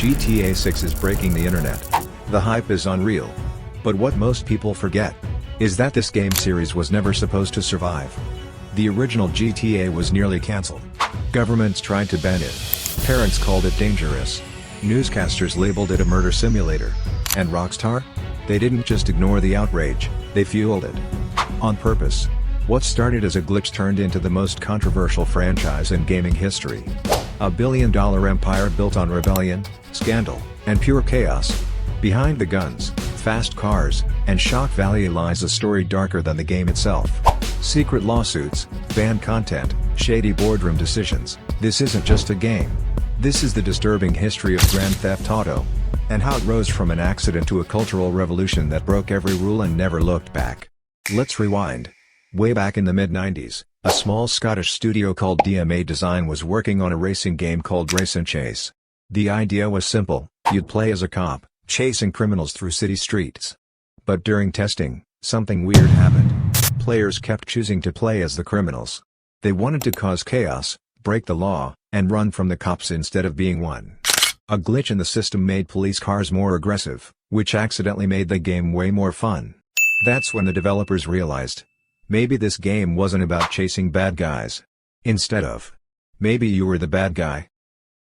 GTA 6 is breaking the internet. The hype is unreal. But what most people forget is that this game series was never supposed to survive. The original GTA was nearly cancelled. Governments tried to ban it. Parents called it dangerous. Newscasters labeled it a murder simulator. And Rockstar? They didn't just ignore the outrage, they fueled it. On purpose. What started as a glitch turned into the most controversial franchise in gaming history. A billion-dollar empire built on rebellion, scandal, and pure chaos. Behind the guns, fast cars, and shock value lies a story darker than the game itself. Secret lawsuits, banned content, shady boardroom decisions. This isn't just a game. This is the disturbing history of Grand Theft Auto. And how it rose from an accident to a cultural revolution that broke every rule and never looked back. Let's rewind. Way back in the mid-90s, a small Scottish studio called DMA Design was working on a racing game called Race and Chase. The idea was simple: you'd play as a cop, chasing criminals through city streets. But during testing, something weird happened. Players kept choosing to play as the criminals. They wanted to cause chaos, break the law, and run from the cops instead of being one. A glitch in the system made police cars more aggressive, which accidentally made the game way more fun. That's when the developers realized, maybe this game wasn't about chasing bad guys. Instead of, maybe you were the bad guy.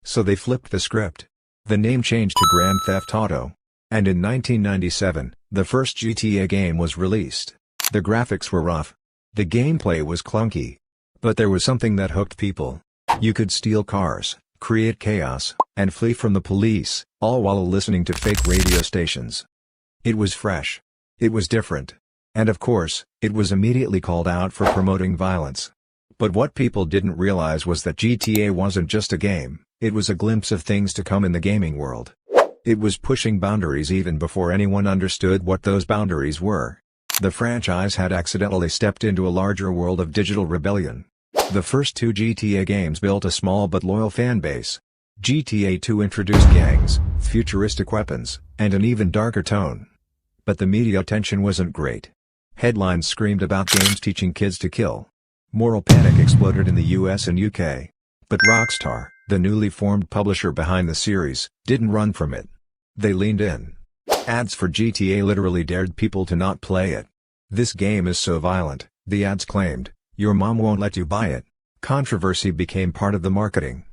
So they flipped the script. The name changed to Grand Theft Auto. And in 1997, the first GTA game was released. The graphics were rough. The gameplay was clunky. But there was something that hooked people. You could steal cars, create chaos, and flee from the police, all while listening to fake radio stations. It was fresh. It was different. And of course, it was immediately called out for promoting violence. But what people didn't realize was that GTA wasn't just a game, it was a glimpse of things to come in the gaming world. It was pushing boundaries even before anyone understood what those boundaries were. The franchise had accidentally stepped into a larger world of digital rebellion. The first two GTA games built a small but loyal fan base. GTA 2 introduced gangs, futuristic weapons, and an even darker tone. But the media attention wasn't great. Headlines screamed about games teaching kids to kill. Moral panic exploded in the US and UK. But Rockstar, the newly formed publisher behind the series, didn't run from it. They leaned in. Ads for GTA literally dared people to not play it. This game is so violent, the ads claimed, your mom won't let you buy it. Controversy became part of the marketing.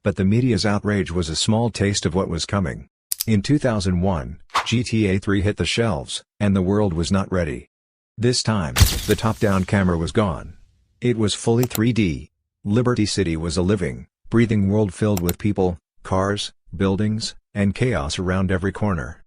But the media's outrage was a small taste of what was coming. In 2001, GTA 3 hit the shelves, and the world was not ready. This time, the top-down camera was gone. It was fully 3D. Liberty City was a living, breathing world filled with people, cars, buildings, and chaos around every corner.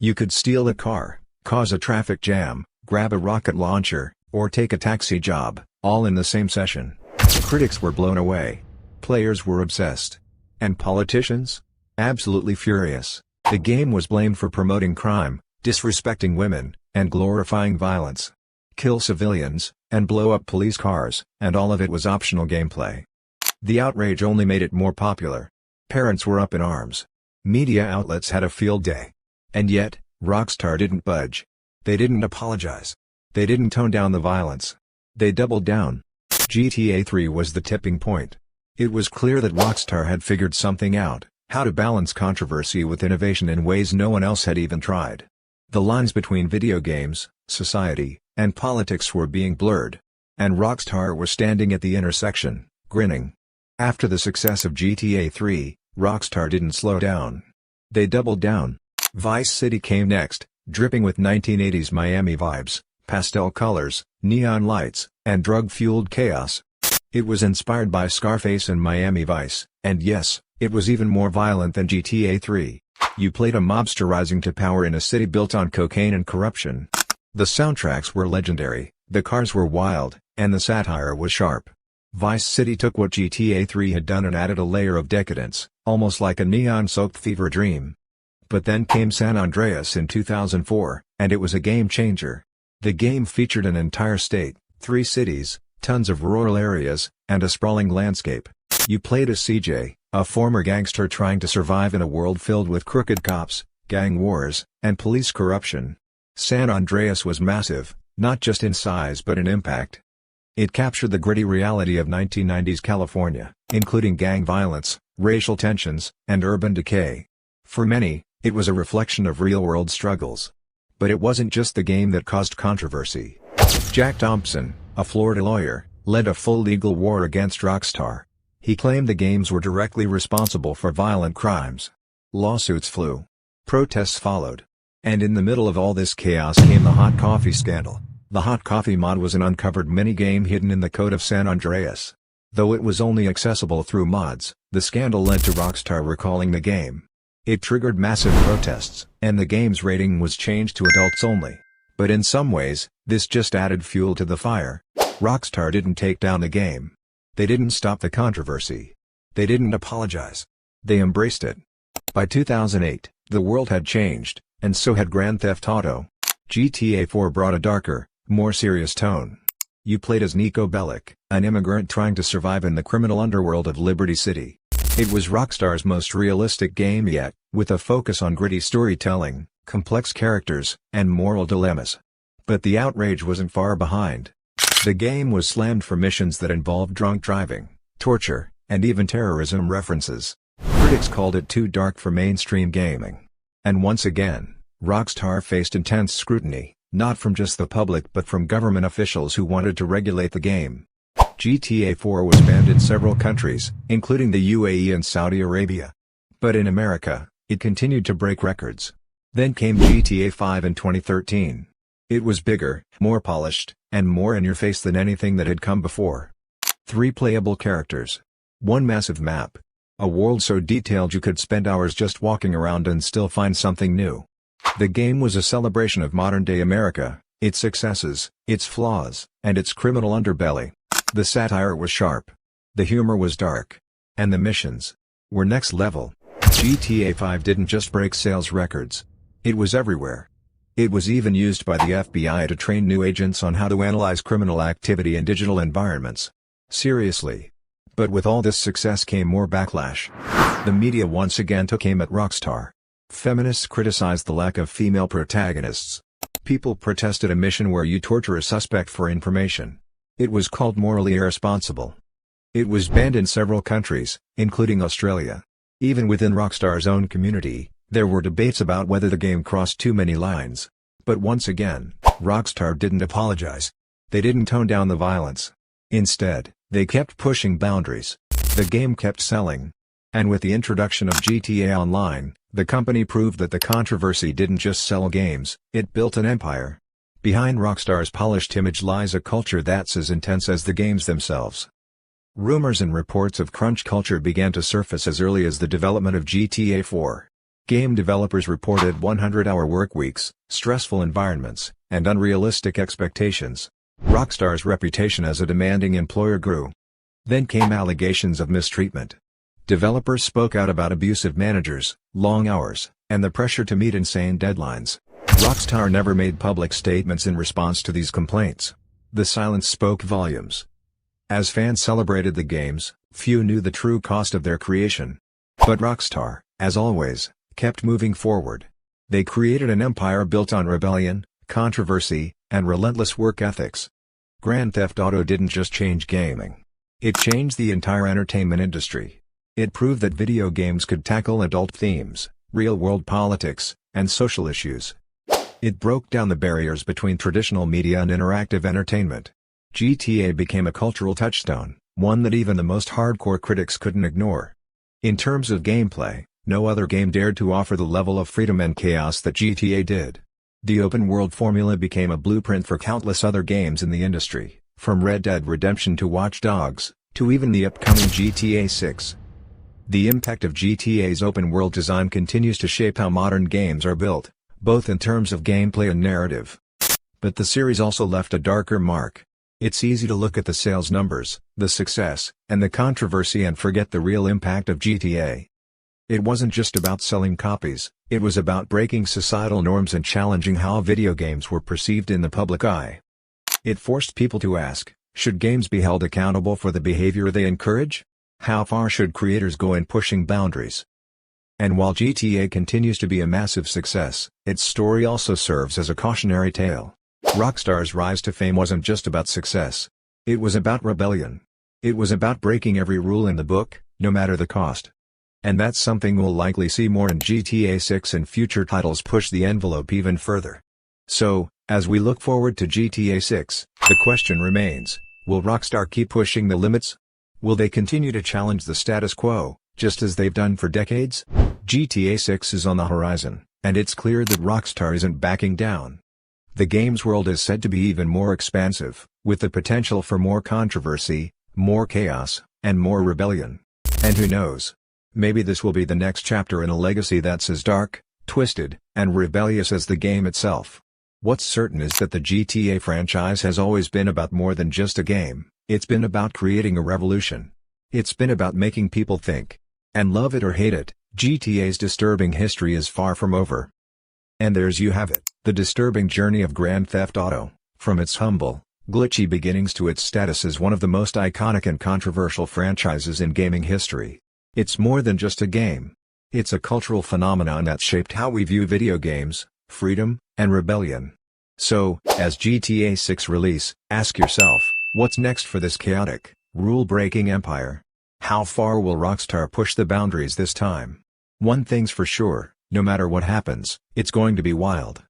You could steal a car, cause a traffic jam, grab a rocket launcher, or take a taxi job, all in the same session. Critics were blown away. Players were obsessed. And politicians? Absolutely furious. The game was blamed for promoting crime, disrespecting women, and glorifying violence. Kill civilians, and blow up police cars, and all of it was optional gameplay. The outrage only made it more popular. Parents were up in arms. Media outlets had a field day. And yet, Rockstar didn't budge. They didn't apologize. They didn't tone down the violence. They doubled down. GTA 3 was the tipping point. It was clear that Rockstar had figured something out, how to balance controversy with innovation in ways no one else had even tried. The lines between video games, society, and politics were being blurred. And Rockstar was standing at the intersection, grinning. After the success of GTA 3, Rockstar didn't slow down. They doubled down. Vice City came next, dripping with 1980s Miami vibes, pastel colors, neon lights, and drug-fueled chaos. It was inspired by Scarface and Miami Vice, and yes, it was even more violent than GTA 3. You played a mobster rising to power in a city built on cocaine and corruption. The soundtracks were legendary, the cars were wild, and the satire was sharp. Vice City took what GTA 3 had done and added a layer of decadence, almost like a neon-soaked fever dream. But then came San Andreas in 2004, and it was a game-changer. The game featured an entire state, 3 cities, tons of rural areas, and a sprawling landscape. You played as CJ, a former gangster trying to survive in a world filled with crooked cops, gang wars, and police corruption. San Andreas was massive, not just in size but in impact. It captured the gritty reality of 1990s California, including gang violence, racial tensions, and urban decay. For many, it was a reflection of real-world struggles. But it wasn't just the game that caused controversy. Jack Thompson, a Florida lawyer, led a full legal war against Rockstar. He claimed the games were directly responsible for violent crimes. Lawsuits flew. Protests followed. And in the middle of all this chaos came the hot coffee scandal. The hot coffee mod was an uncovered minigame hidden in the code of San Andreas. Though it was only accessible through mods, the scandal led to Rockstar recalling the game. It triggered massive protests, and the game's rating was changed to adults only. But in some ways, this just added fuel to the fire. Rockstar didn't take down the game. They didn't stop the controversy. They didn't apologize. They embraced it. By 2008, the world had changed, and so had Grand Theft Auto. GTA 4 brought a darker, more serious tone. You played as Nico Bellic, an immigrant trying to survive in the criminal underworld of Liberty City. It was Rockstar's most realistic game yet, with a focus on gritty storytelling, complex characters, and moral dilemmas. But the outrage wasn't far behind. The game was slammed for missions that involved drunk driving, torture, and even terrorism references. Critics called it too dark for mainstream gaming. And once again, Rockstar faced intense scrutiny, not from just the public but from government officials who wanted to regulate the game. GTA 4 was banned in several countries, including the UAE and Saudi Arabia. But in America, it continued to break records. Then came GTA 5 in 2013. It was bigger, more polished, and more in your face than anything that had come before. 3 playable characters. 1 massive map. A world so detailed you could spend hours just walking around and still find something new. The game was a celebration of modern-day America, its successes, its flaws, and its criminal underbelly. The satire was sharp. The humor was dark. And the missions were next level. GTA 5 didn't just break sales records. It was everywhere. It was even used by the FBI to train new agents on how to analyze criminal activity in digital environments. Seriously. But with all this success came more backlash. The media once again took aim at Rockstar. Feminists criticized the lack of female protagonists. People protested a mission where you torture a suspect for information. It was called morally irresponsible. It was banned in several countries, including Australia. Even within Rockstar's own community, there were debates about whether the game crossed too many lines. But once again, Rockstar didn't apologize. They didn't tone down the violence. Instead, they kept pushing boundaries. The game kept selling. And with the introduction of GTA Online, the company proved that the controversy didn't just sell games, it built an empire. Behind Rockstar's polished image lies a culture that's as intense as the games themselves. Rumors and reports of crunch culture began to surface as early as the development of GTA 4. Game developers reported 100-hour workweeks, stressful environments, and unrealistic expectations. Rockstar's reputation as a demanding employer grew. Then came allegations of mistreatment. Developers spoke out about abusive managers, long hours, and the pressure to meet insane deadlines. Rockstar never made public statements in response to these complaints. The silence spoke volumes. As fans celebrated the games, few knew the true cost of their creation. But Rockstar, as always, kept moving forward. They created an empire built on rebellion, controversy, and relentless work ethics. Grand Theft Auto didn't just change gaming. It changed the entire entertainment industry. It proved that video games could tackle adult themes, real-world politics, and social issues. It broke down the barriers between traditional media and interactive entertainment. GTA became a cultural touchstone, one that even the most hardcore critics couldn't ignore. In terms of gameplay, no other game dared to offer the level of freedom and chaos that GTA did. The open-world formula became a blueprint for countless other games in the industry, from Red Dead Redemption to Watch Dogs, to even the upcoming GTA 6. The impact of GTA's open-world design continues to shape how modern games are built, both in terms of gameplay and narrative. But the series also left a darker mark. It's easy to look at the sales numbers, the success, and the controversy and forget the real impact of GTA. It wasn't just about selling copies, it was about breaking societal norms and challenging how video games were perceived in the public eye. It forced people to ask, should games be held accountable for the behavior they encourage? How far should creators go in pushing boundaries? And while GTA continues to be a massive success, its story also serves as a cautionary tale. Rockstar's rise to fame wasn't just about success. It was about rebellion. It was about breaking every rule in the book, no matter the cost. And that's something we'll likely see more in GTA 6 and future titles push the envelope even further. So, as we look forward to GTA 6, the question remains, will Rockstar keep pushing the limits? Will they continue to challenge the status quo, just as they've done for decades? GTA 6 is on the horizon, and it's clear that Rockstar isn't backing down. The game's world is said to be even more expansive, with the potential for more controversy, more chaos, and more rebellion. And who knows? Maybe this will be the next chapter in a legacy that's as dark, twisted, and rebellious as the game itself. What's certain is that the GTA franchise has always been about more than just a game. It's been about creating a revolution. It's been about making people think. And love it or hate it, GTA's disturbing history is far from over. And there's you have it, the disturbing journey of Grand Theft Auto, from its humble, glitchy beginnings to its status as one of the most iconic and controversial franchises in gaming history. It's more than just a game. It's a cultural phenomenon that's shaped how we view video games, freedom, and rebellion. So, as GTA 6 release, ask yourself, what's next for this chaotic, rule-breaking empire? How far will Rockstar push the boundaries this time? One thing's for sure, no matter what happens, it's going to be wild.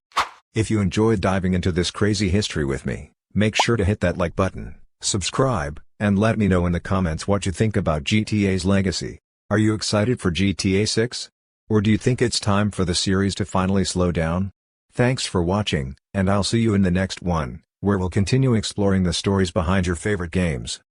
If you enjoyed diving into this crazy history with me, make sure to hit that like button, subscribe, and let me know in the comments what you think about GTA's legacy. Are you excited for GTA 6? Or do you think it's time for the series to finally slow down? Thanks for watching, and I'll see you in the next one, where we'll continue exploring the stories behind your favorite games.